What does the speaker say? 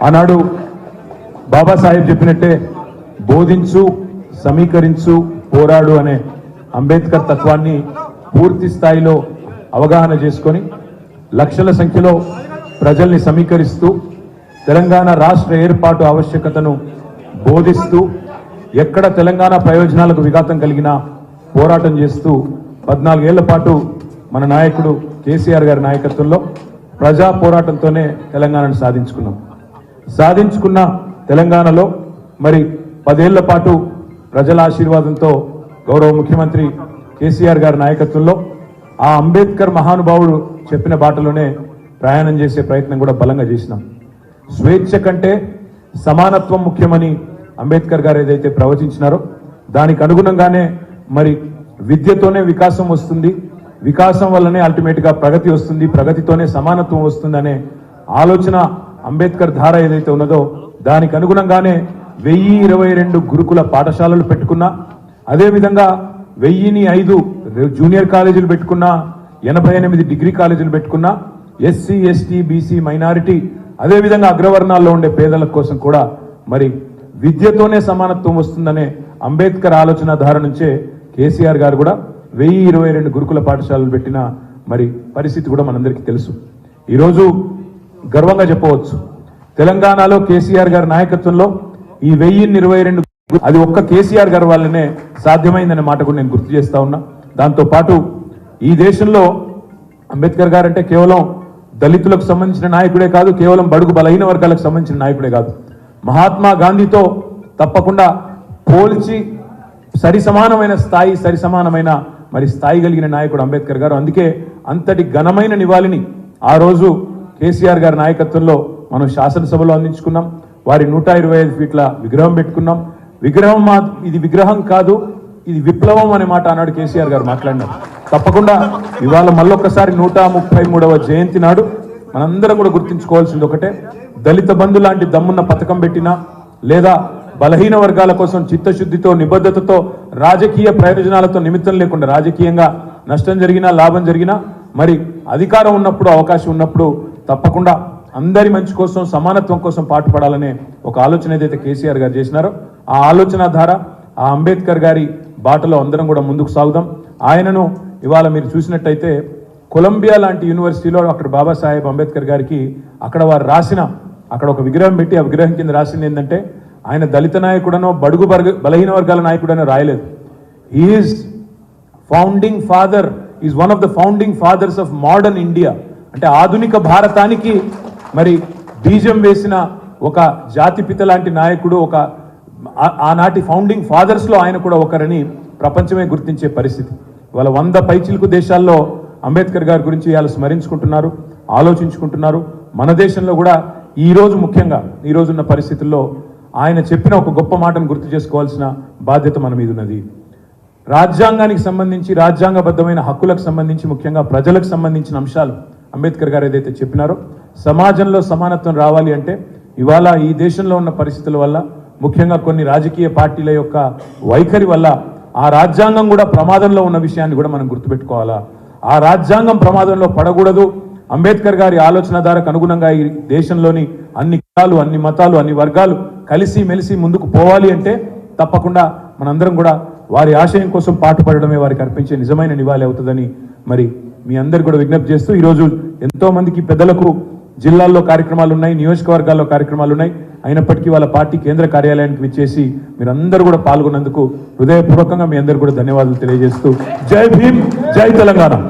ఆనాడు బాబాసాహెబ్ చెప్పినట్టే బోధించు, సమీకరించు, పోరాడు అనే అంబేద్కర్ తత్వాన్ని పూర్తి స్థాయిలో అవగాహన చేసుకొని లక్షల సంఖ్యలో ప్రజల్ని సమీకరిస్తూ తెలంగాణ రాష్ట్ర ఏర్పాటు ఆవశ్యకతను బోధిస్తూ ఎక్కడ తెలంగాణ ప్రయోజనాలకు విఘాతం కలిగినా పోరాటం చేస్తూ 14 ఏళ్ల పాటు మన నాయకుడు కేసీఆర్ గారి నాయకత్వంలో ప్రజా పోరాటంతోనే తెలంగాణను సాధించుకున్న తెలంగాణలో మరి 10 ఏళ్ల పాటు ప్రజల ఆశీర్వాదంతో గౌరవ ముఖ్యమంత్రి కేసీఆర్ గారి నాయకత్వంలో ఆ అంబేద్కర్ మహానుభావుడు చెప్పిన బాటలోనే ప్రయాణం చేసే ప్రయత్నం కూడా బలంగా చేసినాం. స్వేచ్ఛ కంటే సమానత్వం ముఖ్యమని అంబేద్కర్ గారు ఏదైతే ప్రవచించినారో దానికి అనుగుణంగానే మరి విద్యతోనే వికాసం వస్తుంది, వికాసం వల్లనే అల్టిమేట్ గా ప్రగతి వస్తుంది, ప్రగతితోనే సమానత్వం వస్తుందనే ఆలోచన అంబేద్కర్ ధార ఏదైతే ఉన్నదో దానికి అనుగుణంగానే 1022 గురుకుల పాఠశాలలు పెట్టుకున్నా, అదేవిధంగా 1005 జూనియర్ కాలేజీలు పెట్టుకున్నా, 88 డిగ్రీ కాలేజీలు పెట్టుకున్నా, ఎస్సీ ఎస్టీ బీసీ మైనారిటీ అదేవిధంగా అగ్రవర్ణాల్లో ఉండే పేదల కోసం కూడా మరి విద్యతోనే సమానత్వం వస్తుందనే అంబేద్కర్ ఆలోచన ధార నుంచే కేసీఆర్ గారు కూడా 1022 గురుకుల పాఠశాలలు పెట్టిన మరి పరిస్థితి కూడా మనందరికీ తెలుసు. ఈరోజు గర్వంగా చెప్పవచ్చు, తెలంగాణలో కేసీఆర్ గారి నాయకత్వంలో ఈ 1022 అది ఒక్క కేసీఆర్ గారి వల్లనే సాధ్యమైందనే మాట కూడా నేను గుర్తు చేస్తా ఉన్నా. దాంతో పాటు ఈ దేశంలో అంబేద్కర్ గారు అంటే కేవలం దళితులకు సంబంధించిన నాయకుడే కాదు, కేవలం బడుగు బలహీన వర్గాలకు సంబంధించిన నాయకుడే కాదు, మహాత్మా గాంధీతో తప్పకుండా పోల్చి సరిసమానమైన స్థాయి కలిగిన నాయకుడు అంబేద్కర్ గారు. అందుకే అంతటి ఘనమైన నివాళిని ఆ రోజు కేసీఆర్ గారి నాయకత్వంలో మనం శాసనసభలో అందించుకున్నాం. వారి 125 ఫీట్ల విగ్రహం పెట్టుకున్నాం. ఇది విగ్రహం కాదు, ఇది విప్లవం అనే మాట ఆనాడు కేసీఆర్ గారు మాట్లాడినారు. తప్పకుండా ఇవాళ మళ్ళొక్కసారి 133వ జయంతి నాడు మనందరం కూడా గుర్తుంచుకోవాల్సింది ఒకటే, దళిత బంధు లాంటి దమ్మున్న పథకం పెట్టినా లేదా బలహీన వర్గాల కోసం చిత్తశుద్ధితో నిబద్ధతతో రాజకీయ ప్రయోజనాలతో నిమిత్తం లేకుండా రాజకీయంగా నష్టం జరిగినా లాభం జరిగినా మరి అధికారం ఉన్నప్పుడు అవకాశం ఉన్నప్పుడు తప్పకుండా అందరి మంచి కోసం సమానత్వం కోసం పాటుపడాలనే ఒక ఆలోచన ఏదైతే కేసీఆర్ గారు చేసినారో ఆ ఆలోచన ధార ఆ అంబేద్కర్ గారి బాటలో అందరం కూడా ముందుకు సాగుదాం. ఆయనను ఇవాళ మీరు చూసినట్టయితే కొలంబియా లాంటి యూనివర్సిటీలో డాక్టర్ బాబాసాహెబ్ అంబేద్కర్ గారికి అక్కడ ఒక విగ్రహం పెట్టి ఆ విగ్రహం కింద రాసింది ఏంటంటే ఆయన దళిత నాయకుడనో బడుగు బలహీన వర్గాల నాయకుడనో రాయలేదు. Is one of the founding fathers of modern India. అంటే ఆధునిక భారతానికి మరి బీజం వేసిన ఒక జాతిపిత లాంటి నాయకుడు, ఒక ఆనాటి ఫౌండింగ్ ఫాదర్స్ లో ఆయన కూడా ఒకరని ప్రపంచమే గుర్తించే పరిస్థితి. ఇవాళ 100 పైచిలుకు దేశాల్లో అంబేద్కర్ గారి గురించి ఇవాళ స్మరించుకుంటున్నారు, ఆలోచించుకుంటున్నారు. మన దేశంలో కూడా ముఖ్యంగా ఈ రోజున్న పరిస్థితుల్లో ఆయన చెప్పిన ఒక గొప్ప మాటను గుర్తు చేసుకోవాల్సిన బాధ్యత మన మీద ఉన్నది. రాజ్యాంగానికి సంబంధించి రాజ్యాంగబద్ధమైన హక్కులకు సంబంధించి ముఖ్యంగా ప్రజలకు సంబంధించిన అంశాలు అంబేద్కర్ గారు ఏదైతే చెప్పినారో సమాజంలో సమానత్వం రావాలి అంటే ఇవాళ ఈ దేశంలో ఉన్న పరిస్థితుల వల్ల ముఖ్యంగా కొన్ని రాజకీయ పార్టీల యొక్క వైఖరి వల్ల ఆ రాజ్యాంగం కూడా ప్రమాదంలో ఉన్న విషయాన్ని కూడా మనం గుర్తుపెట్టుకోవాలా. ఆ రాజ్యాంగం ప్రమాదంలో పడకూడదు. అంబేద్కర్ గారి ఆలోచన ధారకు అనుగుణంగా ఈ దేశంలోని అన్ని కులాలు, అన్ని మతాలు, అన్ని వర్గాలు కలిసి మెలిసి ముందుకు పోవాలి అంటే తప్పకుండా మనందరం కూడా వారి ఆశయం కోసం పాటుపడడమే వారికి అర్పించే నిజమైన నివాళి అవుతుందని మరి మీ అందరు కూడా విజ్ఞప్తి చేస్తూ ఈరోజు ఎంతో మందికి పెద్దలకు జిల్లాల్లో కార్యక్రమాలు ఉన్నాయి, నియోజకవర్గాల్లో కార్యక్రమాలు ఉన్నాయి. అయినప్పటికీ వాళ్ళ పార్టీ కేంద్ర కార్యాలయానికి విచ్చేసి మీరందరూ కూడా పాల్గొన్నందుకు హృదయపూర్వకంగా మీ అందరూ కూడా ధన్యవాదాలు తెలియజేస్తూ జై భీమ్, జై తెలంగాణ.